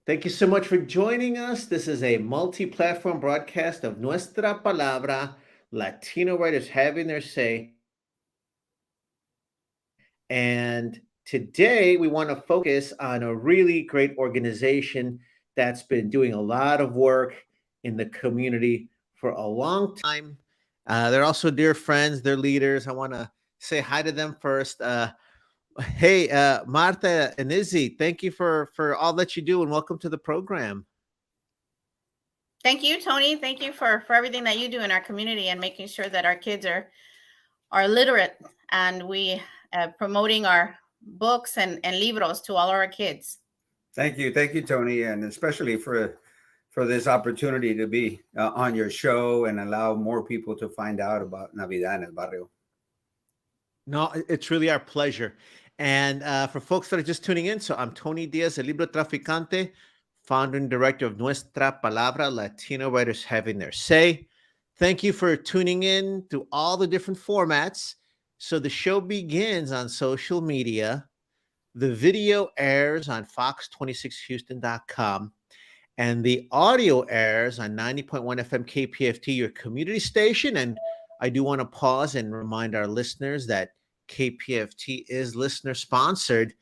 Thank you so much for joining us. This is a multi platform broadcast of Nuestra Palabra, Latino writers having their say. And today we want to focus on a really great organization that's been doing a lot of work in the community for a long time. They're also dear friends, they're leaders. I want to say hi to them first. Hey, Marta and Izzy, thank you for all that you do and welcome to the program. Thank you, Tony. Thank you for everything that you do in our community and making sure that our kids are literate and we promoting our books and libros to all our kids. Thank you, Tony, and especially for this opportunity to be on your show and allow more people to find out about Navidad en el Barrio. No, it's really our pleasure. And for folks that are just tuning in, so I'm Tony Diaz, el libro traficante, founder and director of Nuestra Palabra, Latino writers having their say. Thank you for tuning in to all the different formats. So the show begins on social media. The video airs on fox26houston.com. And the audio airs on 90.1 FM KPFT, your community station. And I do want to pause and remind our listeners that KPFT is listener sponsored.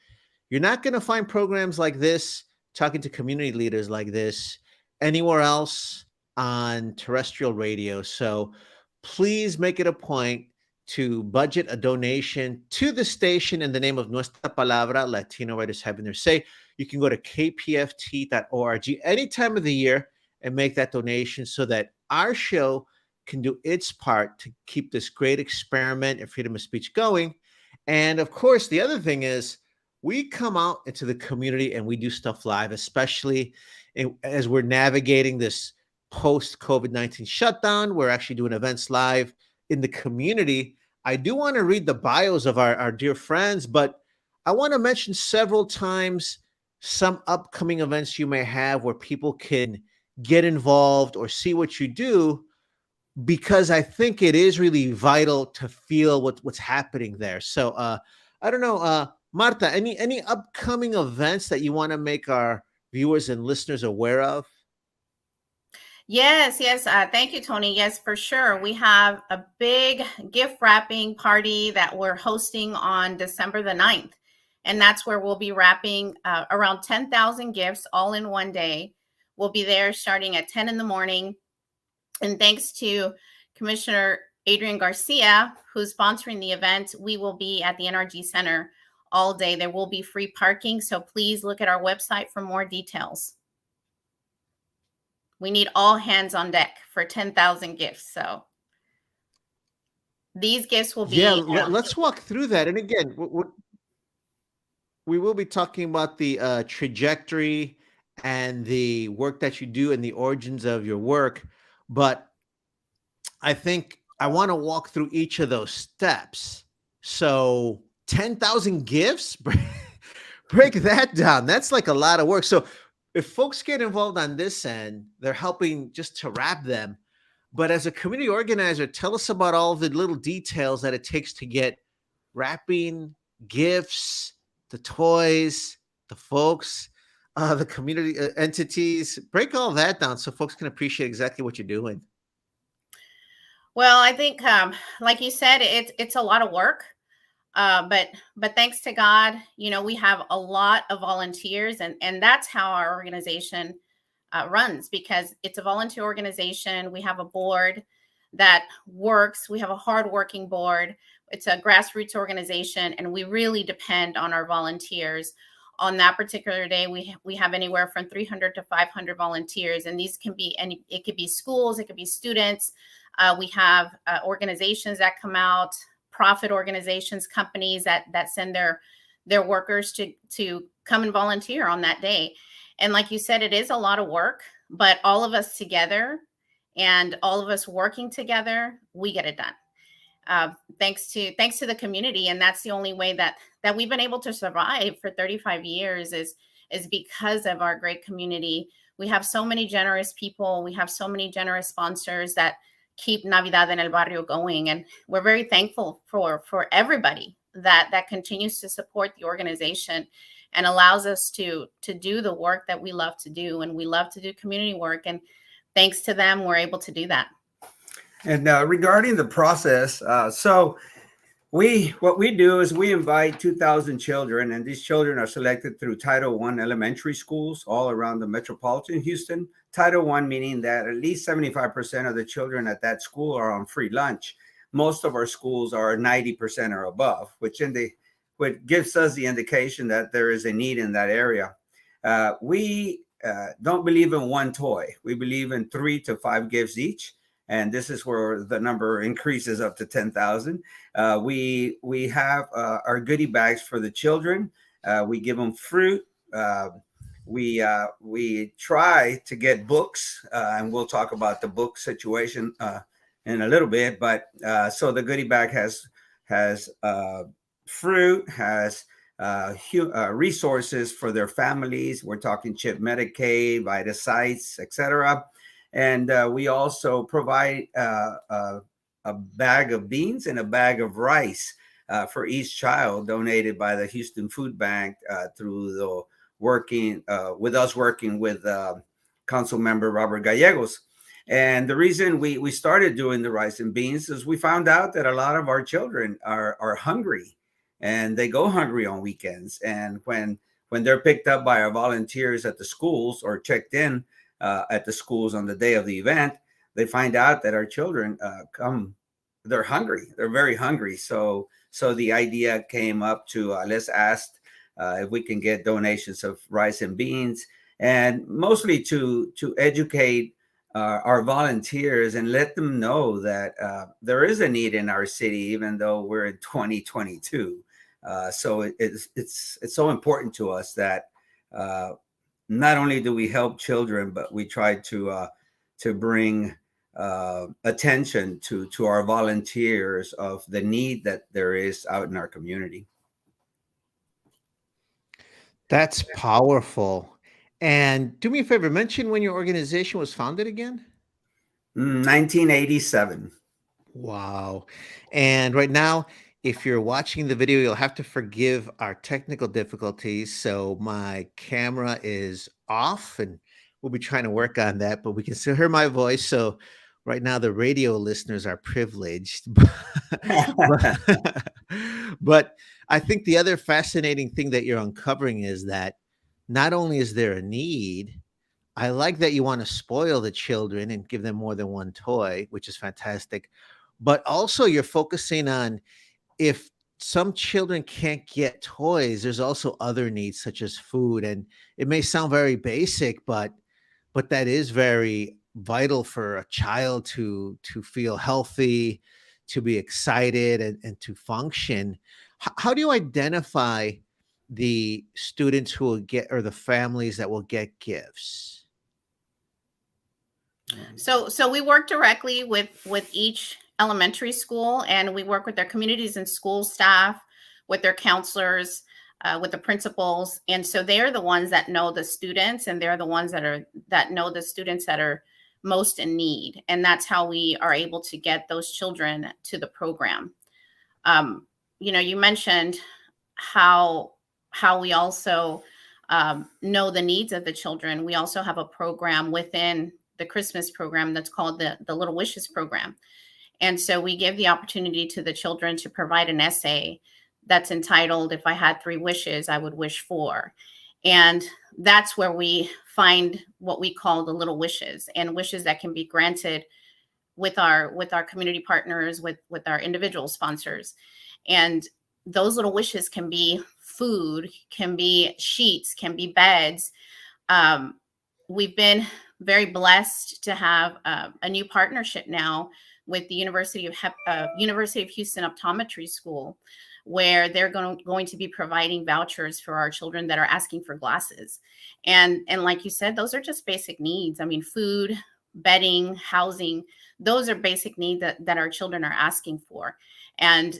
You're not going to find programs like this, talking to community leaders like this, anywhere else on terrestrial radio. So please make it a point to budget a donation to the station in the name of Nuestra Palabra, Latino writers having their say. You can go to kpft.org any time of the year and make that donation so that our show can do its part to keep this great experiment and freedom of speech going. And of course, the other thing is we come out into the community and we do stuff live, especially as we're navigating this post COVID-19 shutdown. We're actually doing events live in the community. I do want to read the bios of our dear friends, but I want to mention several times some upcoming events you may have where people can get involved or see what you do, because I think it is really vital to feel what's happening there. So I don't know, Marta, any upcoming events that you want to make our viewers and listeners aware of? Yes, yes. Thank you, Tony. Yes, for sure. We have a big gift wrapping party that we're hosting on December the 9th. And that's where we'll be wrapping around 10,000 gifts all in one day. We'll be there starting at 10 in the morning. And thanks to Commissioner Adrian Garcia, who's sponsoring the event, we will be at the NRG Center all day. There will be free parking. So please look at our website for more details. We need all hands on deck for 10,000 gifts. So these gifts will be. Yeah, let's walk through that. And again, we will be talking about the trajectory and the work that you do and the origins of your work. But I think I want to walk through each of those steps. So 10,000 gifts, break that down. That's like a lot of work. So if folks get involved on this end, they're helping just to wrap them. But as a community organizer, tell us about all the little details that it takes to get wrapping, gifts, the toys, the folks, the community entities. Break all that down so folks can appreciate exactly what you're doing. Well, I think, like you said, it's a lot of work. But thanks to God, we have a lot of volunteers, and that's how our organization runs, because it's a volunteer organization. We have a board that works. We have a hardworking board. It's a grassroots organization, and we really depend on our volunteers. On that particular day, we have anywhere from 300 to 500 volunteers, and these can be it could be schools, it could be students. We have organizations that come out, profit organizations, companies that send their workers to come and volunteer on that day. And like you said, it is a lot of work, but all of us together and all of us working together, we get it done. Thanks to the community. And that's the only way that we've been able to survive for 35 years is because of our great community. We have so many generous people. We have so many generous sponsors that keep Navidad en el Barrio going. And we're very thankful for everybody that continues to support the organization. and allows us to do the work that we love to do. And we love to do community work. And thanks to them, we're able to do that. And regarding the process, what we do is we invite 2,000 children, and these children are selected through Title I elementary schools all around the metropolitan Houston. Title I meaning that at least 75% of the children at that school are on free lunch. Most of our schools are 90% or above, which gives us the indication that there is a need in that area. We don't believe in one toy. We believe in 3 to 5 gifts each. And this is where the number increases up to 10,000. We have our goodie bags for the children. We give them fruit. We try to get books, and we'll talk about the book situation in a little bit. But so the goodie bag has fruit, has resources for their families. We're talking CHIP Medicaid, Vitasites, etc. And we also provide a bag of beans and a bag of rice for each child, donated by the Houston Food Bank through the working with Council Member Robert Gallegos. And the reason we started doing the rice and beans is we found out that a lot of our children are hungry, and they go hungry on weekends. And when they're picked up by our volunteers at the schools or checked in at the schools on the day of the event, they find out that our children they're hungry. They're very hungry. So the idea came up to let's ask if we can get donations of rice and beans, and mostly to educate our volunteers and let them know that there is a need in our city, even though we're in 2022. So it's so important to us that not only do we help children, but we try to bring attention to our volunteers of the need that there is out in our community. That's powerful. And do me a favor, mention when your organization was founded again. 1987. Wow. And right now, if you're watching the video, you'll have to forgive our technical difficulties. So my camera is off, and we'll be trying to work on that, but we can still hear my voice. So right now, the radio listeners are privileged. But I think the other fascinating thing that you're uncovering is that not only is there a need, I like that you want to spoil the children and give them more than one toy, which is fantastic. But also, you're focusing on, if some children can't get toys, there's also other needs such as food. And it may sound very basic, but that is very vital for a child to feel healthy, to be excited, and to function. How do you identify the students who will get, or the families that will get gifts? So we work directly with each elementary school, and we work with their communities and school staff, with their counselors, with the principals. And so they're the ones that know the students, and they're the ones that know the students that are most in need. And that's how we are able to get those children to the program. You mentioned how we also know the needs of the children. We also have a program within the Christmas program that's called the Little Wishes program. And so we give the opportunity to the children to provide an essay that's entitled, "If I Had 3 Wishes, I Would Wish For." And that's where we find what we call the little wishes, and wishes that can be granted with our community partners, with our individual sponsors. And those little wishes can be food, can be sheets, can be beds. We've been very blessed to have a new partnership now with the University of Houston Optometry School, where they're going to be providing vouchers for our children that are asking for glasses. And like you said, those are just basic needs. I mean, food, bedding, housing, those are basic needs that our children are asking for. And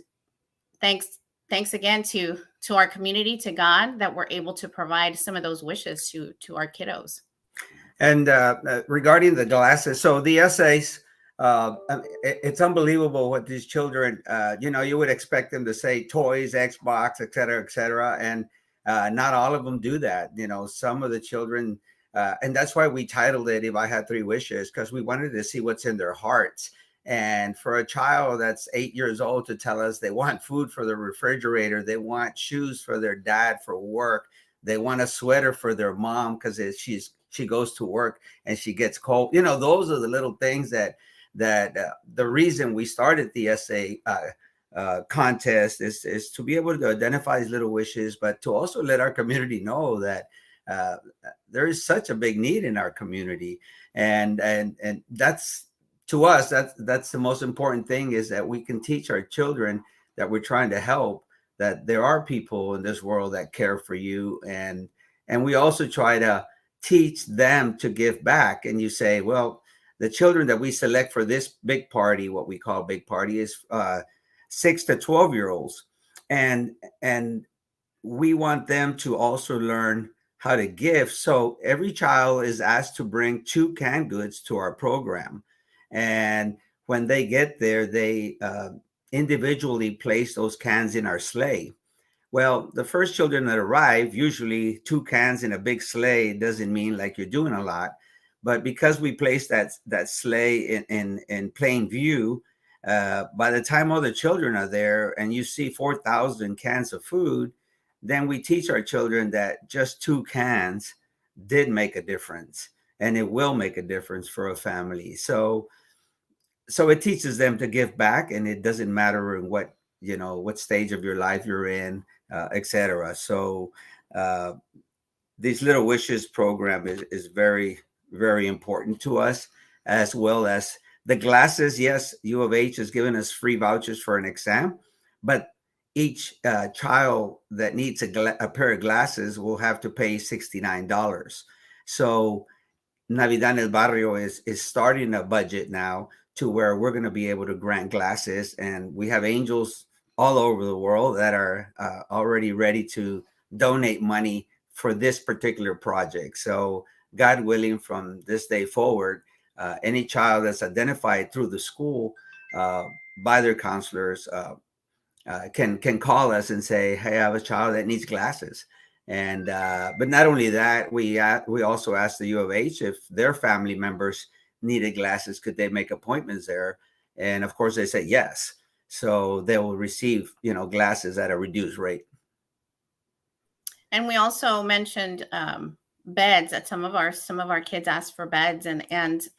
thanks again to our community, to God, that we're able to provide some of those wishes to our kiddos. And regarding the glasses, so the essays, it's unbelievable what these children, you would expect them to say toys, Xbox, et cetera, et cetera. And Not all of them do that. Some of the children, and that's why we titled it "If I Had Three Wishes," because we wanted to see what's in their hearts. And for a child that's 8 years old to tell us they want food for the refrigerator, they want shoes for their dad for work, they want a sweater for their mom because she goes to work and she gets cold. Those are the little things that the reason we started the essay contest is to be able to identify these little wishes, but to also let our community know that uh, there is such a big need in our community, and that's, to us, that's the most important thing, is that we can teach our children that we're trying to help, that there are people in this world that care for you, and we also try to teach them to give back. And you say, well, the children that we select for this big party, what we call big party, is 6 to 12-year-olds, and we want them to also learn how to give. So every child is asked to bring 2 canned goods to our program, and when they get there, they individually place those cans in our sleigh. Well, the first children that arrive, usually 2 cans in a big sleigh doesn't mean like you're doing a lot. But because we place that sleigh in plain view, by the time all the children are there and you see 4,000 cans of food, then we teach our children that just 2 cans did make a difference, and it will make a difference for a family. So it teaches them to give back, and it doesn't matter in what stage of your life you're in, etc. So these Little Wishes program is very, very important to us, as well as the glasses. Yes, U of H has given us free vouchers for an exam, but each child that needs a pair of glasses will have to pay $69. So Navidad en el Barrio is starting a budget now to where we're going to be able to grant glasses, and we have angels all over the world that are already ready to donate money for this particular project. So God willing, from this day forward, any child that's identified through the school by their counselors can call us and say, hey, I have a child that needs glasses. And but not only that, we also asked the U of H if their family members needed glasses, could they make appointments there? And of course they say yes. So they will receive glasses at a reduced rate. And we also mentioned beds. That some of our kids asked for beds, and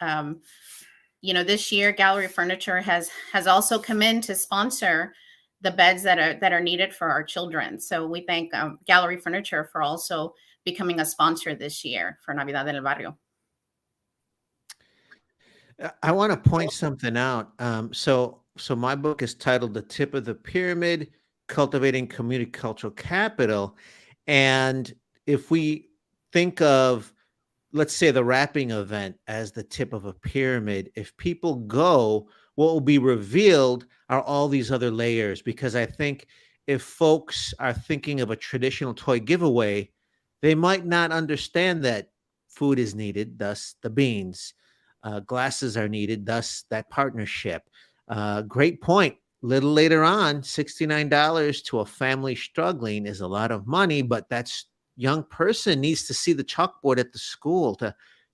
this year Gallery Furniture has also come in to sponsor the beds that are needed for our children. So we thank Gallery Furniture for also becoming a sponsor this year for Navidad en el Barrio. I want to point something out. So my book is titled "The Tip of the Pyramid: Cultivating Community Cultural Capital," and if we think of, let's say, the wrapping event as the tip of a pyramid, if people go, what will be revealed are all these other layers. Because I think if folks are thinking of a traditional toy giveaway, they might not understand that food is needed, thus the beans. Glasses are needed, thus that partnership. Great point. Little later on, $69 to a family struggling is a lot of money, but that's young person needs to see the chalkboard at the school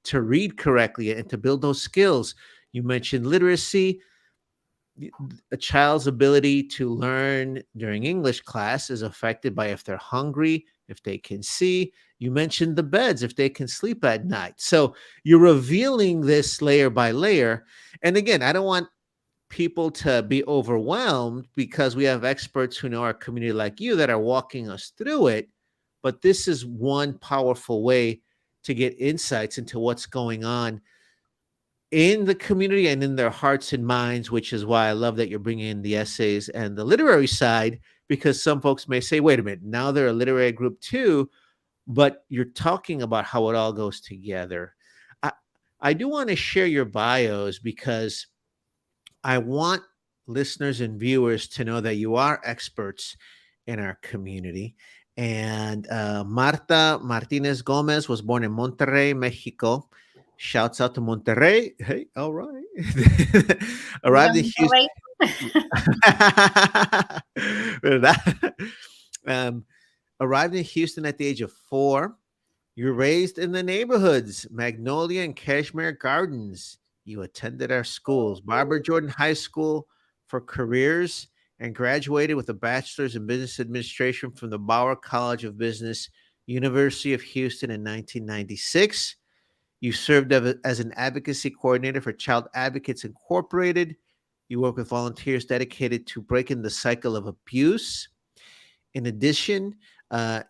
to read correctly and to build those skills. You mentioned literacy. A child's ability to learn during English class is affected by if they're hungry, if they can see. You mentioned the beds, if they can sleep at night. So you're revealing this layer by layer. And again, I don't want people to be overwhelmed, because we have experts who know our community like you that are walking us through it. But this is one powerful way to get insights into what's going on in the community and in their hearts and minds, which is why I love that you're bringing in the essays and the literary side, because some folks may say, wait a minute, now they're a literary group too, but you're talking about how it all goes together. I do want to share your bios, because I want listeners and viewers to know that you are experts in our community. And Marta Martinez Gomez was born in Monterrey, Mexico. Shouts out to Monterrey. Hey, all right. Arrived in Houston. ¿Verdad? Arrived in Houston at the age of 4. You were raised in the neighborhoods, Magnolia and Cashmere Gardens. You attended our schools, Barbara Jordan High School for careers, and graduated with a bachelor's in business administration from the Bauer College of Business, University of Houston in 1996. You served as an advocacy coordinator for Child Advocates Incorporated. You work with volunteers dedicated to breaking the cycle of abuse. In addition,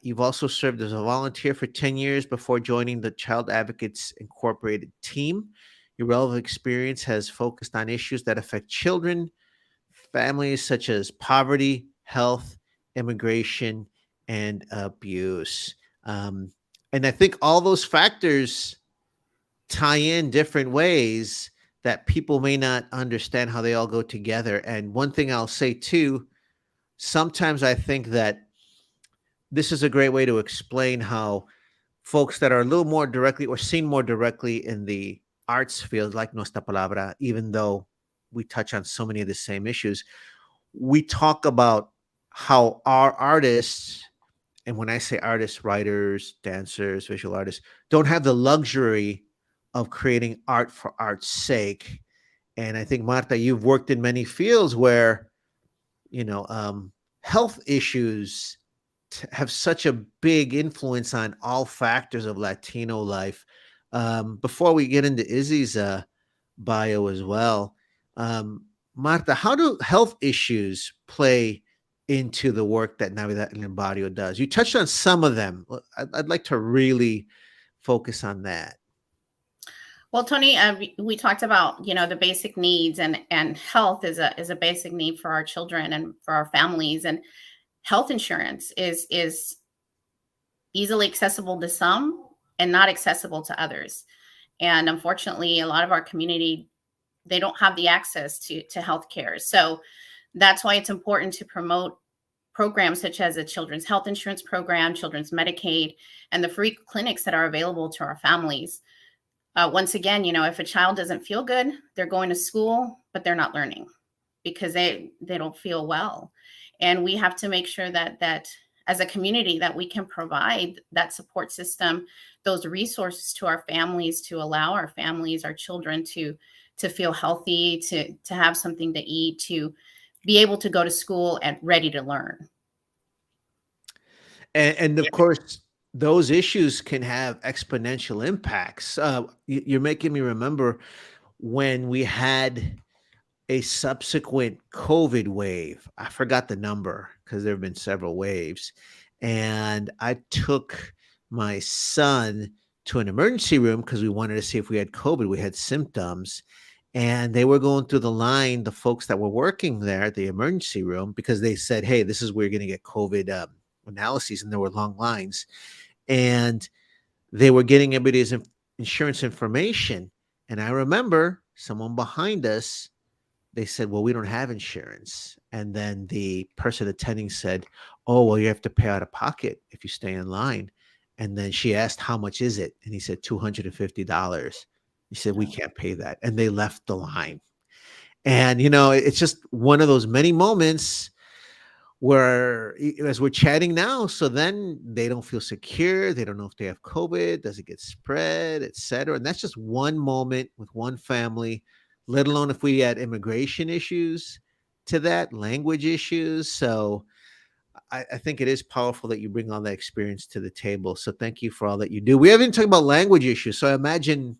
you've also served as a volunteer for 10 years before joining the Child Advocates Incorporated team. Your relevant experience has focused on issues that affect children, families such as poverty, health, immigration, and abuse. And I think all those factors tie in different ways that people may not understand how they all go together. And one thing I'll say too, sometimes I think that this is a great way to explain how folks that are a little more directly or seen more directly in the arts field, like Nuestra Palabra, even though we touch on so many of the same issues, we talk about how our artists, and when I say artists, writers, dancers, visual artists, don't have the luxury of creating art for art's sake. And I think, Marta, you've worked in many fields where, health issues have such a big influence on all factors of Latino life. Before we get into Izzy's bio as well, Marta, how do health issues play into the work that Navidad and Barrio does? You touched on some of them. I'd like to really focus on that. Well, Tony, we talked about the basic needs, and health is a basic need for our children and for our families. And health insurance is easily accessible to some and not accessible to others. And unfortunately, a lot of our community, they don't have the access to health care. So that's why it's important to promote programs such as a children's health insurance program, children's Medicaid, and the free clinics that are available to our families. Once again, if a child doesn't feel good, they're going to school, but they're not learning because they don't feel well. And we have to make sure that as a community that we can provide that support system, those resources to our families, to allow our families, our children to feel healthy, to have something to eat, to be able to go to school and ready to learn. And of course, those issues can have exponential impacts. You're making me remember when we had a subsequent COVID wave. I forgot the number because there have been several waves. And I took my son to an emergency room because we wanted to see if we had COVID. We had symptoms. And they were going through the line, the folks that were working there at the emergency room, because they said, hey, this is where you're going to get COVID analyses. And there were long lines. And they were getting everybody's insurance information. And I remember someone behind us, they said, well, we don't have insurance. And then the person attending said, oh, well, you have to pay out of pocket if you stay in line. And then she asked, how much is it? And he said, $250. He said, we can't pay that. And they left the line. And, it's just one of those many moments where, as we're chatting now, so then they don't feel secure. They don't know if they have COVID. Does it get spread, et cetera? And that's just one moment with one family, let alone if we had immigration issues to that, language issues. So I think it is powerful that you bring all that experience to the table. So thank you for all that you do. We haven't talked about language issues. So I imagine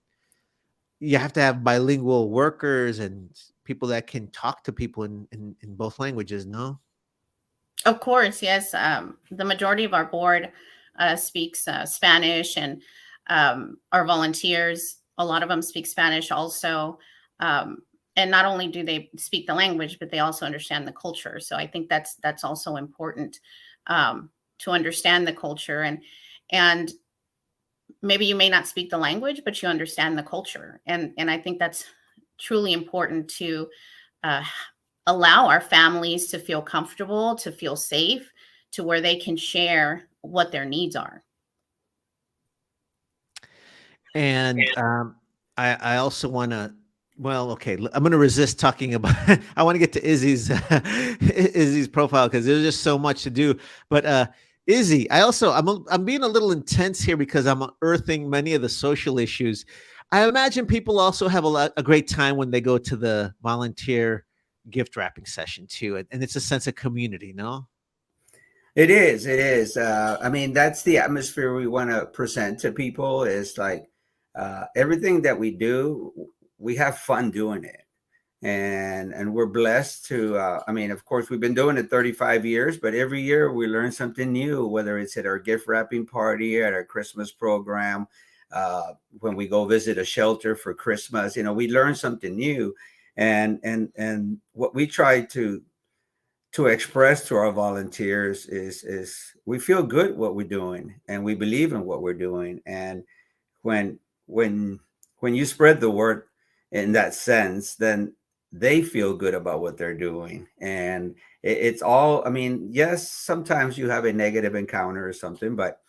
you have to have bilingual workers and people that can talk to people in both languages, no? Of course, yes. The majority of our board speaks Spanish, and our volunteers, a lot of them speak Spanish also. And not only do they speak the language, but they also understand the culture. So I think that's also important to understand the culture. And maybe you may not speak the language, but you understand the culture. And I think that's truly important to allow our families to feel comfortable, to feel safe, to where they can share what their needs are. And I also want to, well, okay, I'm going to resist talking about, I want to get to Izzy's profile because there's just so much to do. But Izzy, I'm being a little intense here because I'm unearthing many of the social issues. I imagine people also have a great time when they go to the volunteer gift wrapping session too, and it's a sense of community, no? It is. It is. I mean, that's the atmosphere we want to present to people. Is like everything that we do, we have fun doing it, and we're blessed to. I mean, of course, we've been doing it 35 years, but every year we learn something new. Whether it's at our gift wrapping party, at our Christmas program, when we go visit a shelter for Christmas, we learn something new, and what we try to express to our volunteers is we feel good what we're doing and we believe in what we're doing. And when when when you spread the word in that sense, then they feel good about what they're doing. And it's all, I mean, yes, sometimes you have a negative encounter or something, but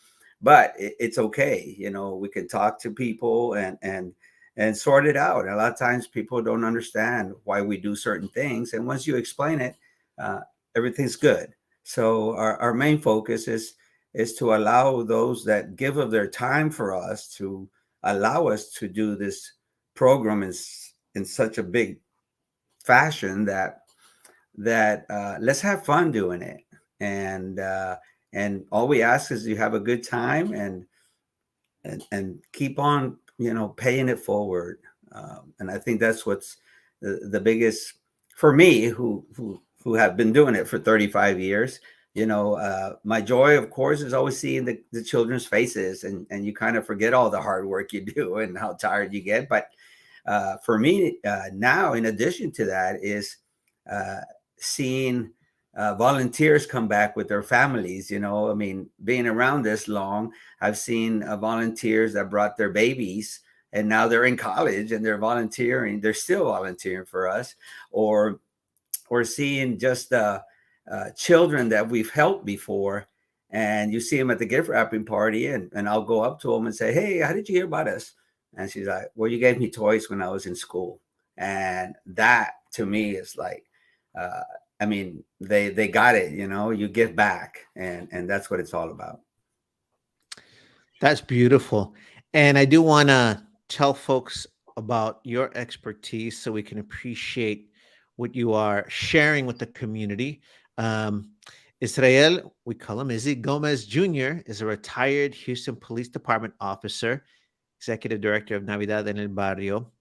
it's okay. We can talk to people and sort it out. A lot of times people don't understand why we do certain things, and once you explain it, uh, everything's good. So our main focus is to allow those that give of their time for us to allow us to do this program in such a big fashion that let's have fun doing it. And all we ask is you have a good time and keep on paying it forward. And I think that's what's the biggest for me, who have been doing it for 35 years. My joy, of course, is always seeing the children's faces, and you kind of forget all the hard work you do and how tired you get. But for me now, in addition to that, is seeing volunteers come back with their families. I mean, being around this long, I've seen volunteers that brought their babies, and now they're in college and they're volunteering. They're still volunteering for us, or seeing just children that we've helped before, and you see them at the gift wrapping party, and I'll go up to them and say, "Hey, how did you hear about us?" And she's like, "Well, you gave me toys when I was in school." And that to me is like, uh, I mean, they got it. You give back, and that's what it's all about. That's beautiful. And I do want to tell folks about your expertise so we can appreciate what you are sharing with the community. Um, Israel, we call him Izzy Gomez Jr., is a retired Houston Police Department officer, executive director of Navidad en el Barrio.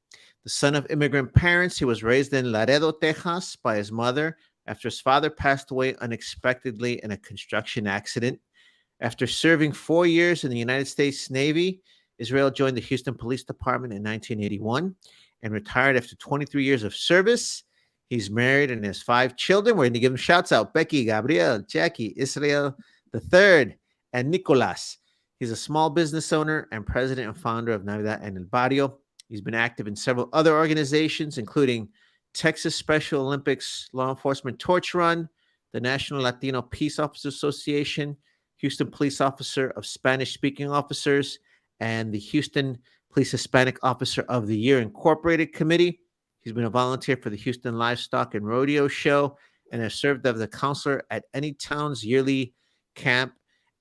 The son of immigrant parents, he was raised in Laredo, Texas by his mother after his father passed away unexpectedly in a construction accident. After serving 4 years in the United States Navy, Israel joined the Houston Police Department in 1981 and retired after 23 years of service. He's married and has 5 children. We're going to give him shouts out: Becky, Gabriel, Jackie, Israel the third, and Nicolas. He's a small business owner and president and founder of Navidad en el Barrio. He's been active in several other organizations, including Texas Special Olympics Law Enforcement Torch Run, the National Latino Peace Officers Association, Houston Police Officer of Spanish-Speaking Officers, and the Houston Police Hispanic Officer of the Year Incorporated Committee. He's been a volunteer for the Houston Livestock and Rodeo Show and has served as a counselor at Anytown's yearly camp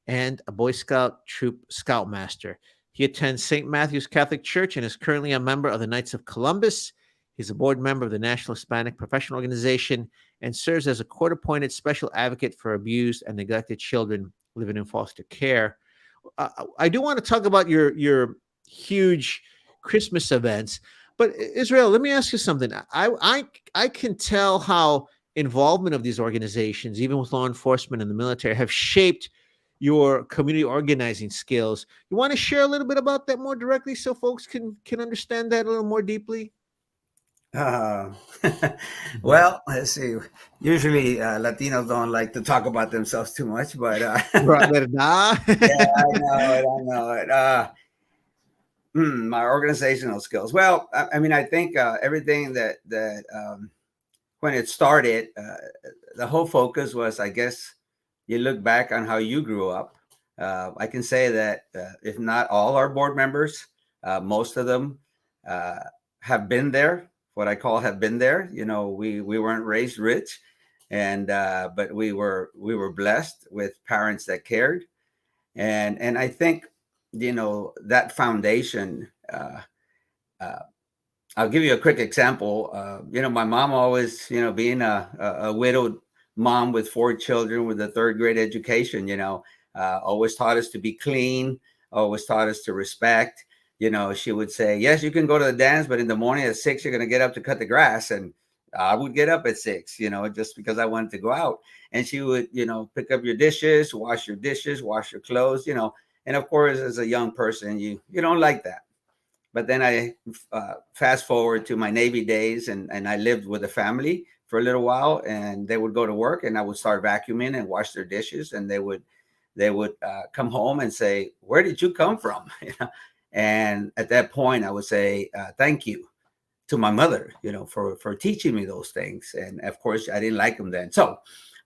and a Boy Scout troop scoutmaster. He attends St. Matthew's Catholic Church and is currently a member of the Knights of Columbus. He's a board member of the National Hispanic Professional Organization and serves as a court-appointed special advocate for abused and neglected children living in foster care. I do want to talk about your huge Christmas events, but Israel, let me ask you something. I can tell how involvement of these organizations, even with law enforcement and the military, have shaped your community organizing skills. You want to share a little bit about that more directly so folks can understand that a little more deeply? Uh, well, let's see. Usually, Latinos don't like to talk about themselves too much, but Right, ¿verdad? yeah, I know it. I know it. My organizational skills. Well, I mean, I think everything that when it started, the whole focus was, I guess, you look back on how you grew up. I can say that if not all our board members, most of them have been there. What I call have been there. We weren't raised rich, And but we were blessed with parents that cared, and I think, you know, that foundation. Uh, I'll give you a quick example. You know, my mom always, you know, being a widowed mom with 4 children with a third grade education, you know, always taught us to be clean, always taught us to respect. You know, she would say, yes, you can go to the dance, but in the morning at 6, you're going to get up to cut the grass. And I would get up at 6, you know, just because I wanted to go out. And she would, you know, pick up your dishes, wash your clothes, you know. And of course, as a young person, you don't like that. But then I fast forward to my Navy days, and I lived with a family for a little while, and they would go to work, and I would start vacuuming and wash their dishes, and they would come home and say, "Where did you come from?" You know? And at that point, I would say, "Thank you to my mother, you know, for teaching me those things." And of course, I didn't like them then. So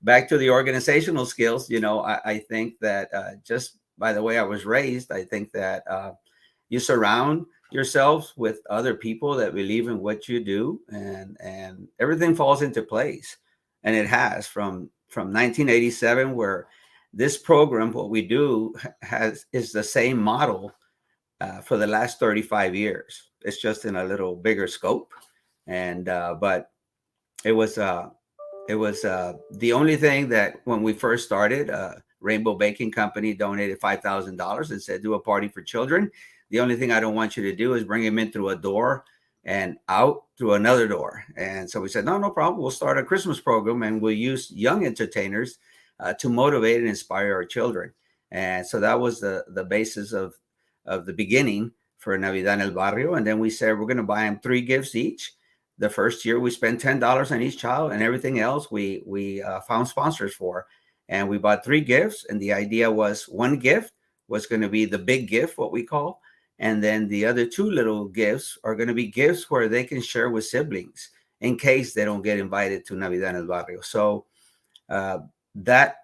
back to the organizational skills, you know, I think that just by the way I was raised, I think that you surround yourself with other people that believe in what you do, and everything falls into place. And it has from 1987, where this program, what we do, is the same model for the last 35 years. It's just in a little bigger scope. And but it was the only thing that when we first started, Rainbow Baking Company donated $5,000 and said, do a party for children. The only thing I don't want you to do is bring them in through a door and out through another door. And so we said, no problem. We'll start a Christmas program, and we'll use young entertainers to motivate and inspire our children. And so that was the basis of the beginning for Navidad en el Barrio. And then we said, we're going to buy them 3 gifts each. The first year we spent $10 on each child, and everything else we found sponsors for. And we bought 3 gifts. And the idea was one gift was going to be the big gift, what we call. And then the other 2 little gifts are going to be gifts where they can share with siblings in case they don't get invited to Navidad en el Barrio. So that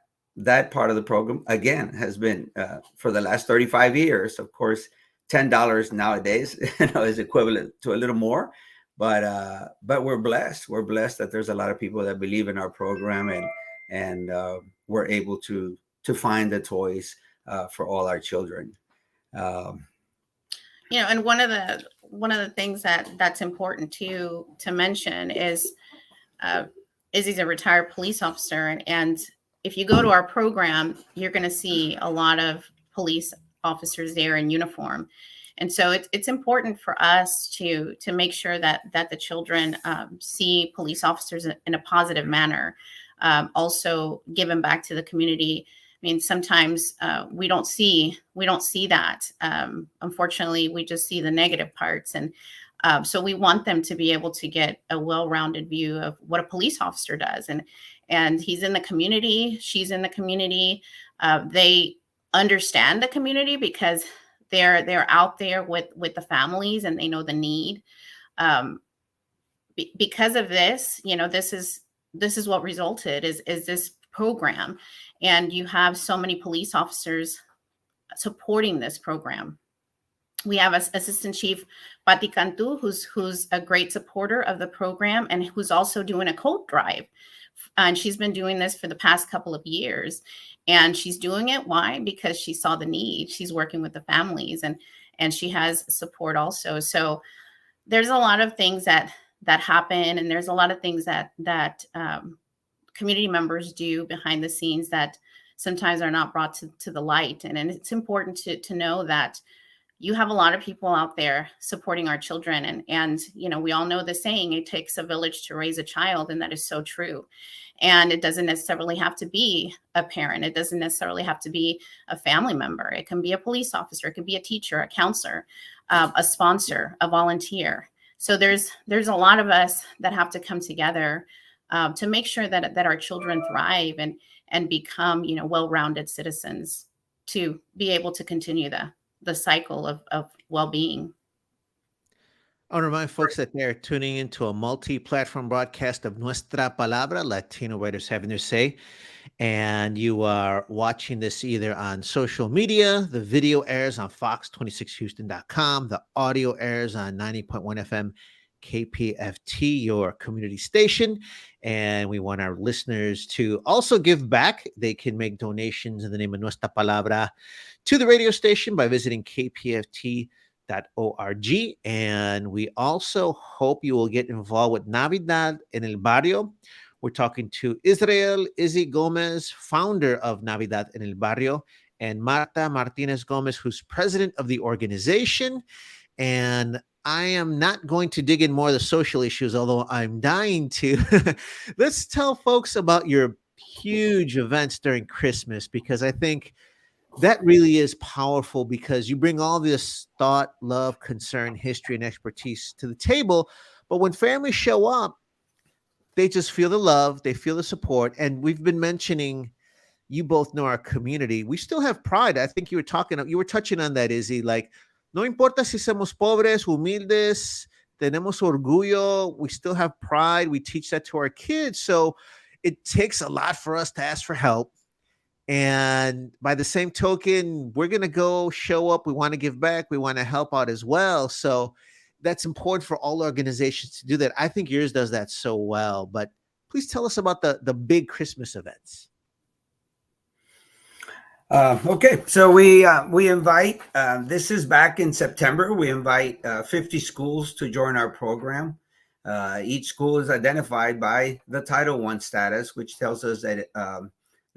part of the program, again, has been for the last 35 years. Of course, $10 nowadays, you know, is equivalent to a little more. But we're blessed. We're blessed that there's a lot of people that believe in our program, and we're able to find the toys for all our children. You know, and one of the things that's important to mention is Izzy's a retired police officer, and if you go to our program, you're going to see a lot of police officers there in uniform. And so it's important for us to make sure that the children see police officers in a positive manner. Also giving back to the community. I mean, sometimes we don't see that. Unfortunately, we just see the negative parts. And so we want them to be able to get a well-rounded view of what a police officer does. And he's in the community, she's in the community. They understand the community because they're out there with the families, and they know the need. Because of this, you know, this is what resulted is this program. And you have so many police officers supporting this program. We have Assistant Chief Pati Cantu, who's a great supporter of the program, and who's also doing a coat drive. And she's been doing this for the past couple of years. And she's doing it. Why? Because she saw the need. She's working with the families, and she has support also. So there's a lot of things that happen, and there's a lot of things that community members do behind the scenes that sometimes are not brought to the light. And it's important to know that you have a lot of people out there supporting our children. And, you know, we all know the saying, it takes a village to raise a child. And that is so true. And it doesn't necessarily have to be a parent. It doesn't necessarily have to be a family member. It can be a police officer. It could be a teacher, a counselor, a sponsor, a volunteer. So there's a lot of us that have to come together to make sure that our children thrive and become, you know, well-rounded citizens to be able to continue the cycle of well-being. I want to remind folks that they're tuning into a multi-platform broadcast of Nuestra Palabra, Latino Writers Having Their Say. And you are watching this either on social media. The video airs on fox26houston.com. The audio airs on 90.1 FM KPFT, your community station. And we want our listeners to also give back. They can make donations in the name of Nuestra Palabra to the radio station by visiting kpft.org. And we also hope you will get involved with Navidad en el Barrio. We're talking to Izzy Gomez, founder of Navidad en el Barrio, and Marta Martinez Gomez, who's president of the organization. And I am not going to dig in more of the social issues, although I'm dying to. Let's tell folks about your huge events during Christmas, because I think that really is powerful, because you bring all this thought, love, concern, history, and expertise to the table. But when families show up, they just feel the love, they feel the support. And we've been mentioning, you both know our community. We still have pride. I think you were touching on that, Izzy. Like, no importa si somos pobres, humildes, tenemos orgullo, we still have pride. We teach that to our kids. So it takes a lot for us to ask for help. And by the same token, we're going to go show up. We want to give back. We want to help out as well. So that's important for all organizations to do that. I think yours does that so well. But please tell us about the big Christmas events. Okay, so we invite, this is back in September, we invite 50 schools to join our program. Each school is identified by the Title I status, which tells us that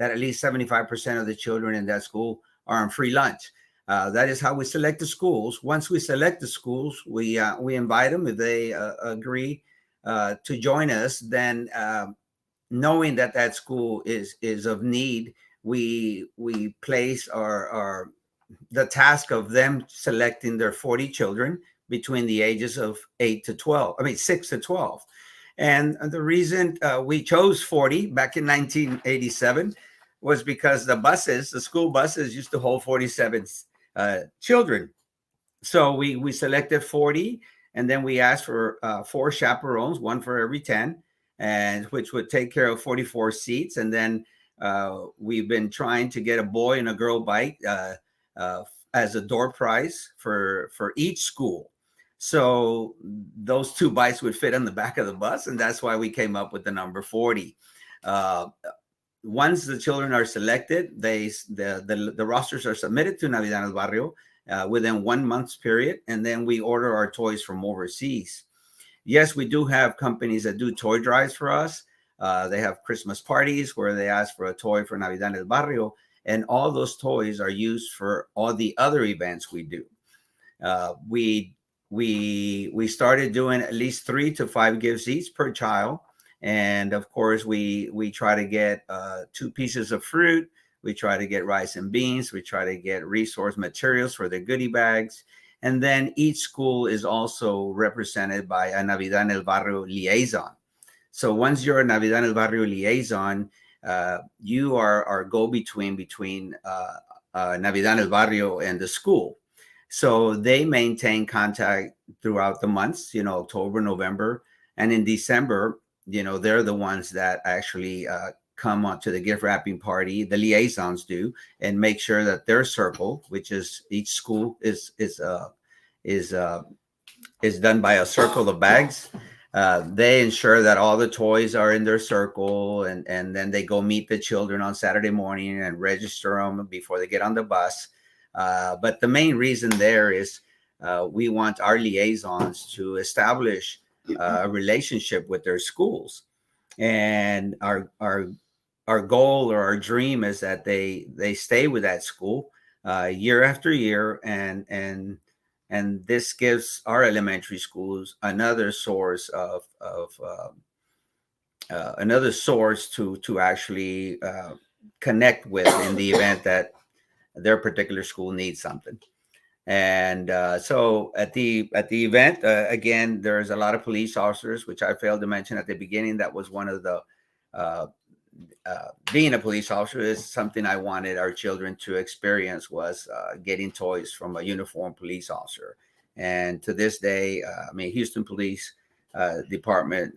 at least 75% of the children in that school are on free lunch. That is how we select the schools. Once we select the schools, we invite them. If they agree to join us, then knowing that that school is of need, we place the task of them selecting their 40 children between the ages of 6 to 12. And the reason we chose 40 back in 1987 was because the school buses used to hold 47 children. So we selected 40, and then we asked for 4 chaperones, one for every 10, and which would take care of 44 seats. And then we've been trying to get a boy and a girl bike as a door prize for each school. So those 2 bikes would fit on the back of the bus, and that's why we came up with the number 40. Once the children are selected, the rosters are submitted to Navidad en el Barrio within 1 month's period, and then we order our toys from overseas. Yes, we do have companies that do toy drives for us. They have Christmas parties where they ask for a toy for Navidad en el Barrio, and all those toys are used for all the other events we do. We started doing at least 3 to 5 gifts each per child, and of course we try to get 2 pieces of fruit. We try to get rice and beans. We try to get resource materials for the goodie bags. And then each school is also represented by a Navidad en el Barrio liaison. So once you're a Navidad en el Barrio liaison, you are our go-between between Navidad en el Barrio and the school. So they maintain contact throughout the months, October, November, and in December, they're the ones that actually come on to the gift wrapping party. The liaisons do, and make sure that their circle, which is each school is done by a circle of bags. They ensure that all the toys are in their circle, and then they go meet the children on Saturday morning and register them before they get on the bus. But the main reason there is we want our liaisons to establish a relationship with their schools. And our goal or our dream is that they stay with that school year after year, and this gives our elementary schools another source to actually connect with in the event that their particular school needs something. And so at the event, again, there's a lot of police officers, which I failed to mention at the beginning. That was one of the being a police officer is something I wanted our children to experience, was getting toys from a uniformed police officer. And to this day, Houston Police Department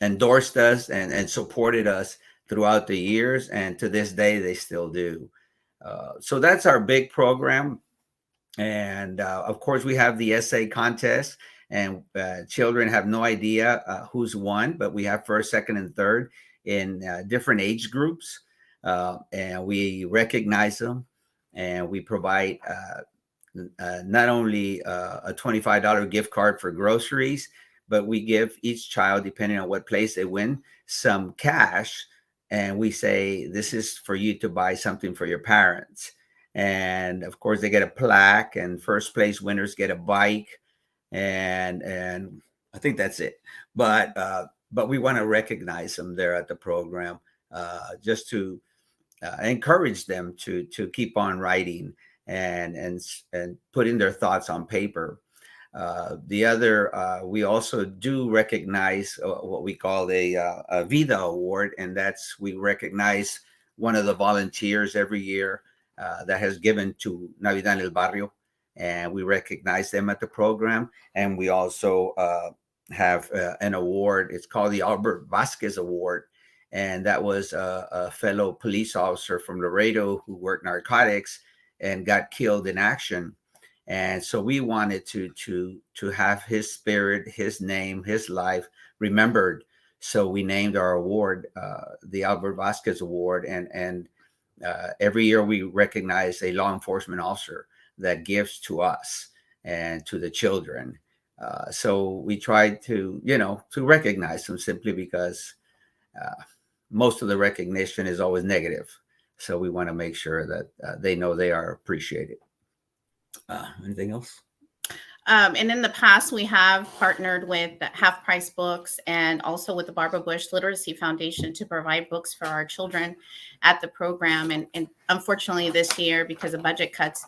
endorsed us and supported us throughout the years. And to this day, they still do. So that's our big program. And of course, we have the essay contest, and children have no idea who's won, but we have first, second, and third in different age groups. And we recognize them, and we provide not only a $25 gift card for groceries, but we give each child, depending on what place they win, some cash. And we say, this is for you to buy something for your parents. And of course, they get a plaque, and first place winners get a bike. And I think that's it. But we want to recognize them there at the program, just to encourage them to keep on writing and putting their thoughts on paper. The other, we also do recognize what we call a Vida Award, and that's we recognize one of the volunteers every year that has given to Navidad en el Barrio, and we recognize them at the program. And we also have an award. It's called the Albert Vasquez Award, and that was a fellow police officer from Laredo who worked narcotics and got killed in action. And so we wanted to have his spirit, his name, his life remembered. So we named our award the Albert Vasquez Award, and every year we recognize a law enforcement officer that gives to us and to the children. So we try to recognize them, simply because most of the recognition is always negative. So we want to make sure that they know they are appreciated. Anything else? And in the past, we have partnered with Half Price Books and also with the Barbara Bush Literacy Foundation to provide books for our children at the program. And unfortunately, this year, because of budget cuts,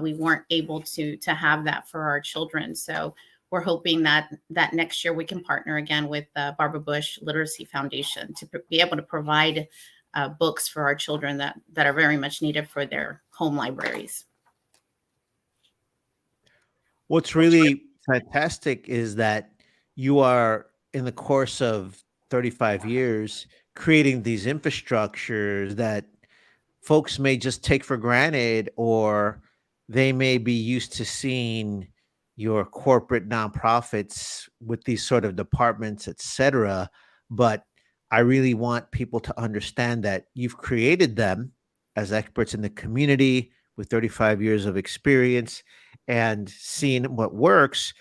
we weren't able to have that for our children. So we're hoping that next year we can partner again with the Barbara Bush Literacy Foundation to be able to provide books for our children that are very much needed for their home libraries. What's really fantastic is that you are, in the course of 35 years, creating these infrastructures that folks may just take for granted, or they may be used to seeing your corporate nonprofits with these sort of departments, etc. But I really want people to understand that you've created them as experts in the community with 35 years of experience and seeing what works.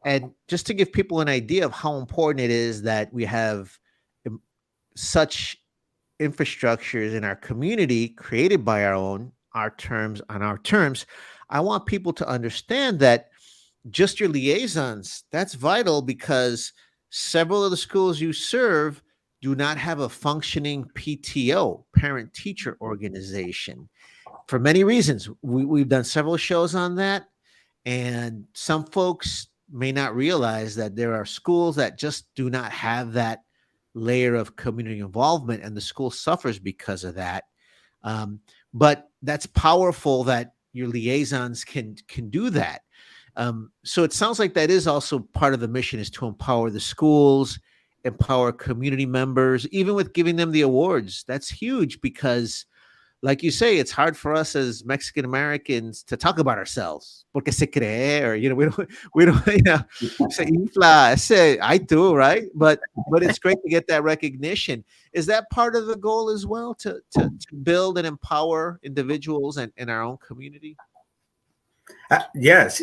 And just to give people an idea of how important it is that we have such infrastructures in our community created by our terms, I want people to understand that just your liaisons, that's vital, because several of the schools you serve do not have a functioning PTO, parent teacher organization, for many reasons. We've done several shows on that. And some folks may not realize that there are schools that just do not have that layer of community involvement, and the school suffers because of that. But that's powerful that your liaisons can do that. So it sounds like that is also part of the mission, is to empower the schools, empower community members, even with giving them the awards. That's huge, because like you say, it's hard for us as Mexican Americans to talk about ourselves, porque se cree, or we don't say infla, say I do, right? But it's great to get that recognition. Is that part of the goal as well, to build and empower individuals and in our own community? Yes.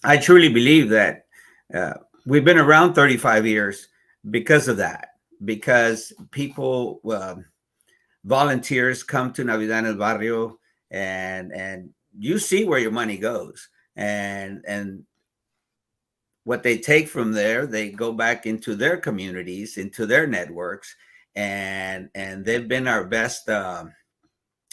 I truly believe that we've been around 35 years because of that, because people. Volunteers come to Navidad en el Barrio, and you see where your money goes, and what they take from there, they go back into their communities, into their networks, and they've been our best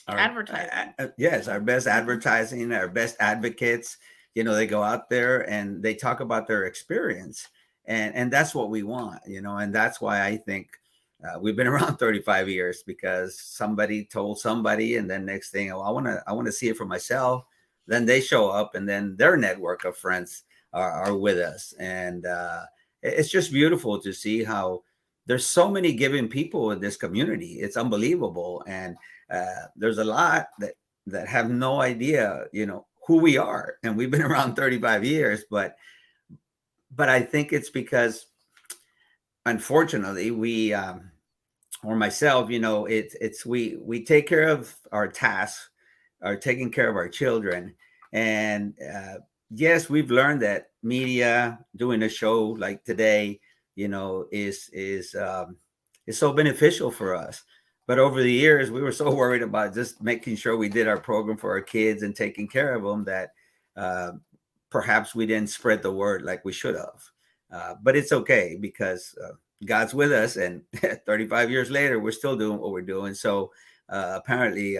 Advertising. Yes, our best advertising, our best advocates. They go out there and they talk about their experience, and that's what we want, and that's why I think we've been around 35 years, because somebody told somebody, and then next thing, I want to see it for myself. Then they show up, and then their network of friends are with us. And it's just beautiful to see how there's so many giving people in this community. It's unbelievable. And there's a lot that have no idea, who we are, and we've been around 35 years. But I think it's because, unfortunately, we or myself, it's we take care of our tasks, are taking care of our children, and yes, we've learned that media, doing a show like today, is so beneficial for us. But over the years, we were so worried about just making sure we did our program for our kids and taking care of them that perhaps we didn't spread the word like we should have. But it's okay, because God's with us, and 35 years later, we're still doing what we're doing. So apparently,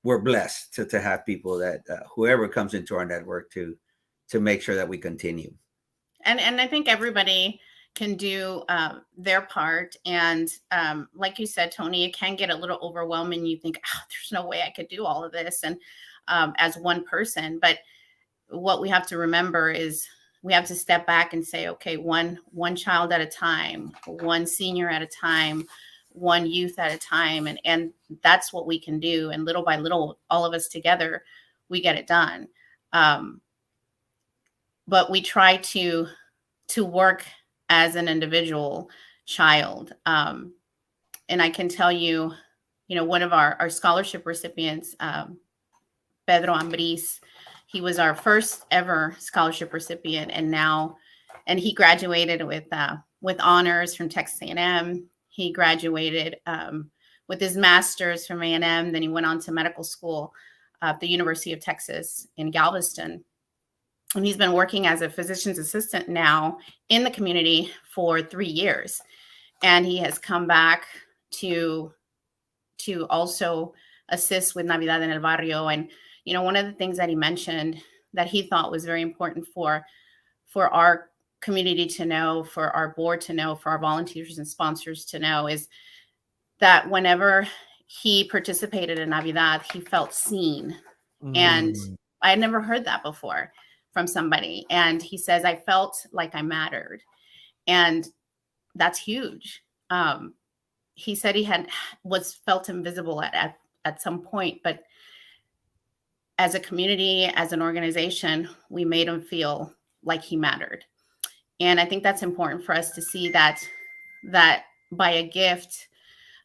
we're blessed to have people that whoever comes into our network to make sure that we continue. And I think everybody can do their part. And like you said, Tony, it can get a little overwhelming. You think, oh, there's no way I could do all of this, and as one person. But what we have to remember is we have to step back and say, okay, one child at a time, one senior at a time, one youth at a time. And that's what we can do. And little by little, all of us together, we get it done. But we try to work as an individual child. And I can tell you, one of our scholarship recipients, Pedro Ambris, he was our first ever scholarship recipient, and he graduated with honors from Texas A&M. He graduated with his master's from A&M. Then he went on to medical school at the University of Texas in Galveston. And he's been working as a physician's assistant now in the community for 3 years. And he has come back to also assist with Navidad en el Barrio. And, one of the things that he mentioned that he thought was very important for our community to know, for our board to know, for our volunteers and sponsors to know, is that whenever he participated in Navidad, he felt seen. And I had never heard that before from somebody. And he says, I felt like I mattered. And that's huge. He said he felt invisible at some point, but as a community, as an organization, we made him feel like he mattered. And I think that's important for us to see that by a gift,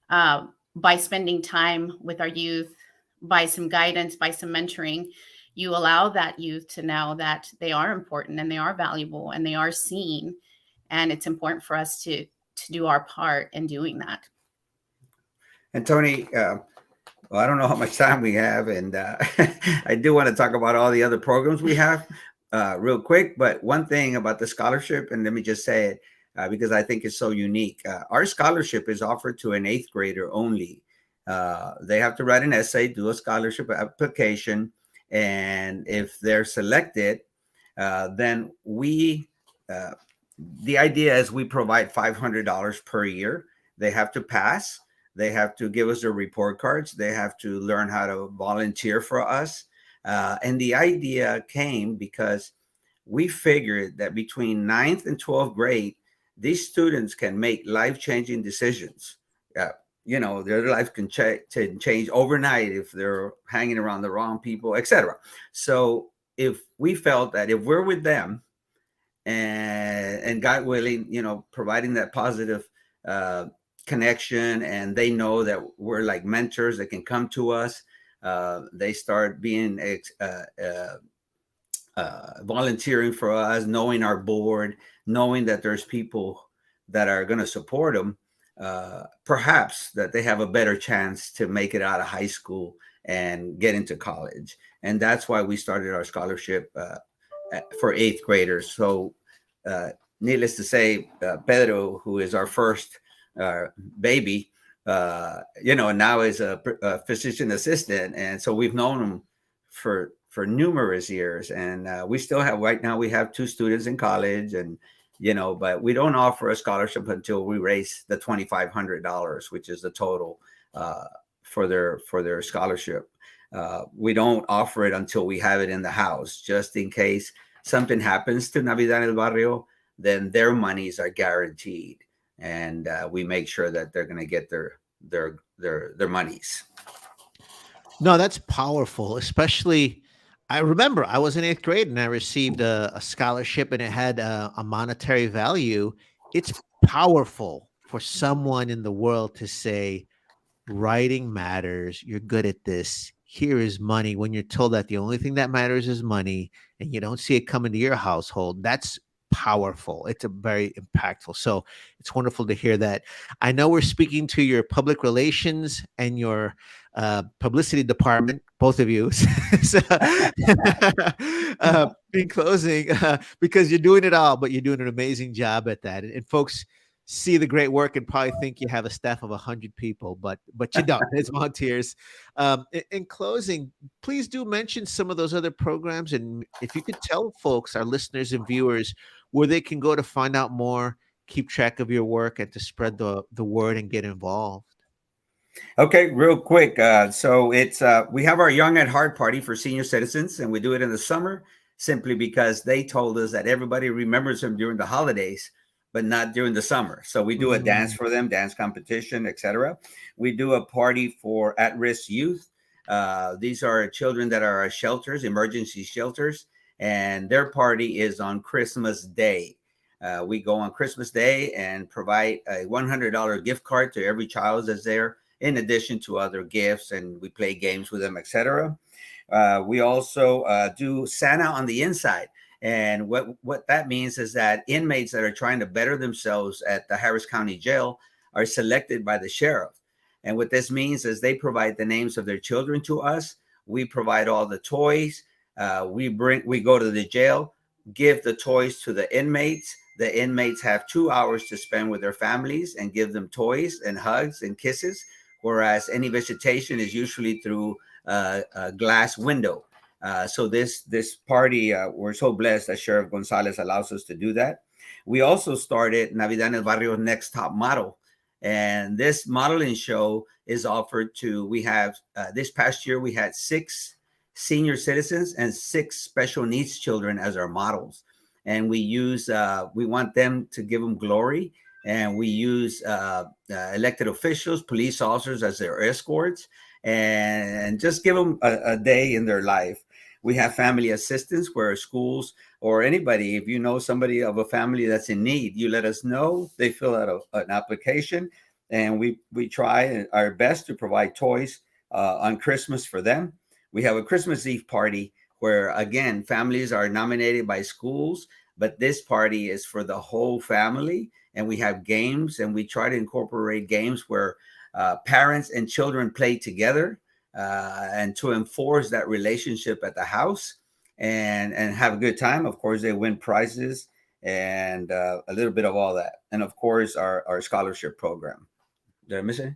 by spending time with our youth, by some guidance, by some mentoring, you allow that youth to know that they are important and they are valuable and they are seen. And it's important for us to do our part in doing that. And Tony, well, I don't know how much time we have, and I do want to talk about all the other programs we have real quick. But one thing about the scholarship, and let me just say it because I think it's so unique. Our scholarship is offered to an 8th grader only. They have to write an essay, do a scholarship application, and if they're selected, then the idea is we provide $500 per year. They have to pass. They have to give us their report cards. They have to learn how to volunteer for us. And the idea came because we figured that between 9th and 12th grade, these students can make life-changing decisions. Their life can change overnight if they're hanging around the wrong people, etc. So if we felt that if we're with them and God willing, providing that positive connection, and they know that we're like mentors that can come to us, they start being volunteering for us, knowing our board, knowing that there's people that are going to support them, perhaps that they have a better chance to make it out of high school and get into college. And that's why we started our scholarship for 8th graders. So needless to say, Pedro, who is our first baby, now is a physician assistant. And so we've known him for numerous years. And we still have, right now, we have 2 students in college, and but we don't offer a scholarship until we raise the $2,500, which is the total for their scholarship. We don't offer it until we have it in the house, just in case something happens to Navidad en el Barrio, then their monies are guaranteed, and we make sure that they're going to get their monies. No, that's powerful, especially I remember I was in 8th grade and I received a scholarship and it had a monetary value. It's powerful for someone in the world to say, writing matters. You're good at this. Here is money. When you're told that the only thing that matters is money and you don't see it come into your household, that's powerful. It's a very impactful. So it's wonderful to hear that. I know we're speaking to your public relations and your publicity department, both of you. So, in closing, because you're doing it all, but you're doing an amazing job at that. And folks, see the great work and probably think you have a staff of 100 people, but you don't. It's volunteers. In closing, please do mention some of those other programs, and if you could tell folks, our listeners and viewers, where they can go to find out more, keep track of your work, and to spread the word and get involved. Okay, real quick. So it's we have our Young at Heart party for senior citizens, and we do it in the summer simply because they told us that everybody remembers them during the holidays, but not during the summer. So we do a dance for them, dance competition, etc. We do a party for at-risk youth. These are children that are at shelters, emergency shelters, and their party is on Christmas Day. We go on Christmas Day and provide a $100 gift card to every child that's there, in addition to other gifts, and we play games with them, etc. We also do Santa on the inside. And what that means is that inmates that are trying to better themselves at the Harris County Jail are selected by the sheriff. And what this means is they provide the names of their children to us. We provide all the toys. We go to the jail, give the toys to the inmates. The inmates have 2 hours to spend with their families and give them toys and hugs and kisses, whereas any visitation is usually through a glass window. So this party, we're so blessed that Sheriff Gonzalez allows us to do that. We also started Navidad en el Barrio's Next Top Model. And this modeling show is offered to, we have, this past year, we had 6 senior citizens and 6 special needs children as our models. And we use, we want them to give them glory. And we use elected officials, police officers as their escorts, and just give them a day in their life. We have family assistance where schools or anybody, if you know somebody of a family that's in need, you let us know. They fill out an application, and we try our best to provide toys on Christmas for them. We have a Christmas Eve party where, again, families are nominated by schools, but this party is for the whole family. And we have games, and we try to incorporate games where parents and children play together and to enforce that relationship at the house and have a good time. Of course, they win prizes and a little bit of all that. And of course, our scholarship program. Did I miss it?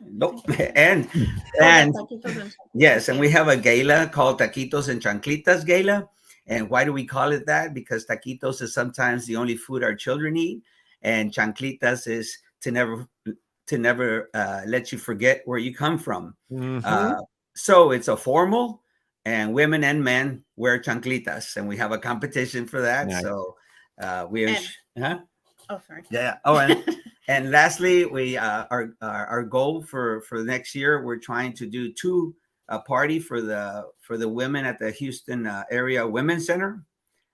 Nope. and yes, and we have a gala called Taquitos and Chanclitas Gala. And why do we call it that? Because taquitos is sometimes the only food our children eat, and chanclitas is to never let you forget where you come from. So it's a formal, and women and men wear chanclitas, and we have a competition for that. Nice. So Oh, sorry. Yeah. Oh, and lastly, we our goal for the next year, we're trying to do a party for the women at the Houston area Women's Center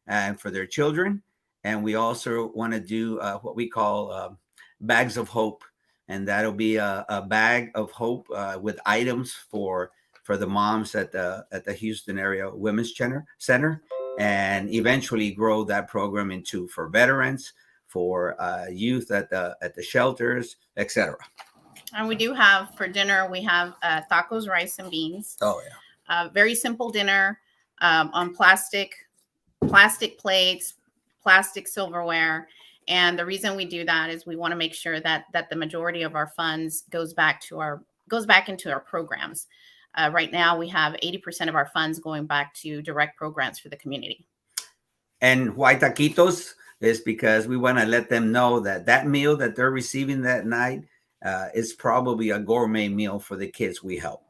and for their children. And we also want to do what we call bags of hope. And that'll be a bag of hope with items for the moms at the Houston area Women's Center, and eventually grow that program into for veterans, for youth at the shelters, etc. And we do have for dinner, we have tacos, rice, and beans. Oh, yeah. Very simple dinner on plastic plates, plastic silverware. And the reason we do that is we want to make sure that the majority of our funds goes back into our programs. Right now, we have 80% of our funds going back to direct programs for the community. And why taquitos is because we want to let them know that meal that they're receiving that night is probably a gourmet meal for the kids we help.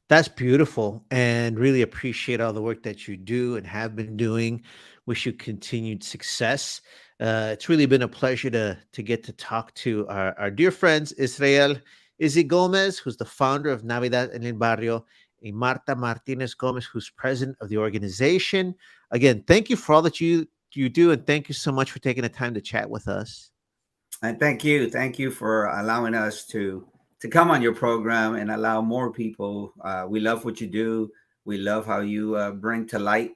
That's beautiful, and really appreciate all the work that you do and have been doing. Wish you continued success. It's really been a pleasure to get to talk to our dear friends, Israel Izzy Gomez, who's the founder of Navidad en el Barrio, and Marta Martinez Gomez, who's president of the organization. Again, thank you for all that you do, and thank you so much for taking the time to chat with us. And thank you for allowing us to come on your program and allow more people. We love what you do. We love how you bring to light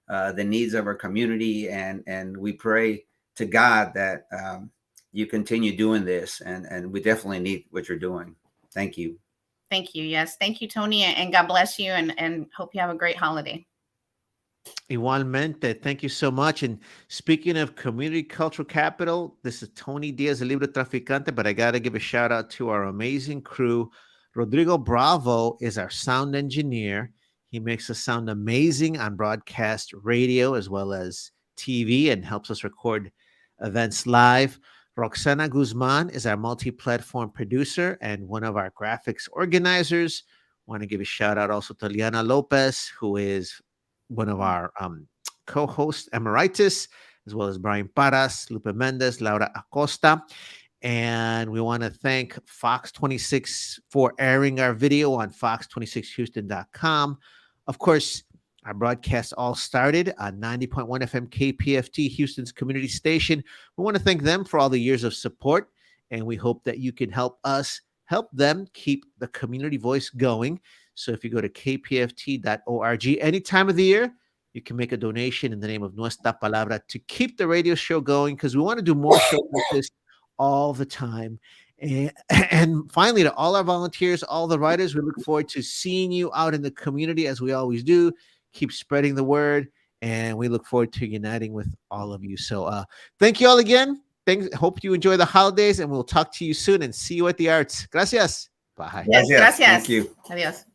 the needs of our community, and we pray to God that you continue doing this, and we definitely need what you're doing. Thank you. Thank you. Yes. Thank you, Tony. And God bless you, and hope you have a great holiday. Igualmente, thank you so much. And speaking of community cultural capital, this is Tony Diaz, el Libre Traficante, but I got to give a shout out to our amazing crew. Rodrigo Bravo is our sound engineer. He makes us sound amazing on broadcast radio as well as TV and helps us record events live. Roxana Guzman is our multi-platform producer and one of our graphics organizers. Want to give a shout out also to Liana Lopez, who is one of our co-hosts emeritus, as well as Brian Paras, Lupe Mendez, Laura Acosta. And we want to thank Fox 26 for airing our video on fox26houston.com. Of course, our broadcast all started on 90.1 FM KPFT, Houston's community station. We want to thank them for all the years of support, and we hope that you can help us help them keep the community voice going. So if you go to kpft.org any time of the year, you can make a donation in the name of Nuestra Palabra to keep the radio show going, because we want to do more shows like this all the time. And finally, to all our volunteers, all the writers, we look forward to seeing you out in the community as we always do. Keep spreading the word, and we look forward to uniting with all of you. So thank you all again. Hope you enjoy the holidays, and we'll talk to you soon and see you at the arts. Gracias. Bye. Yes, gracias. Thank you. Adiós.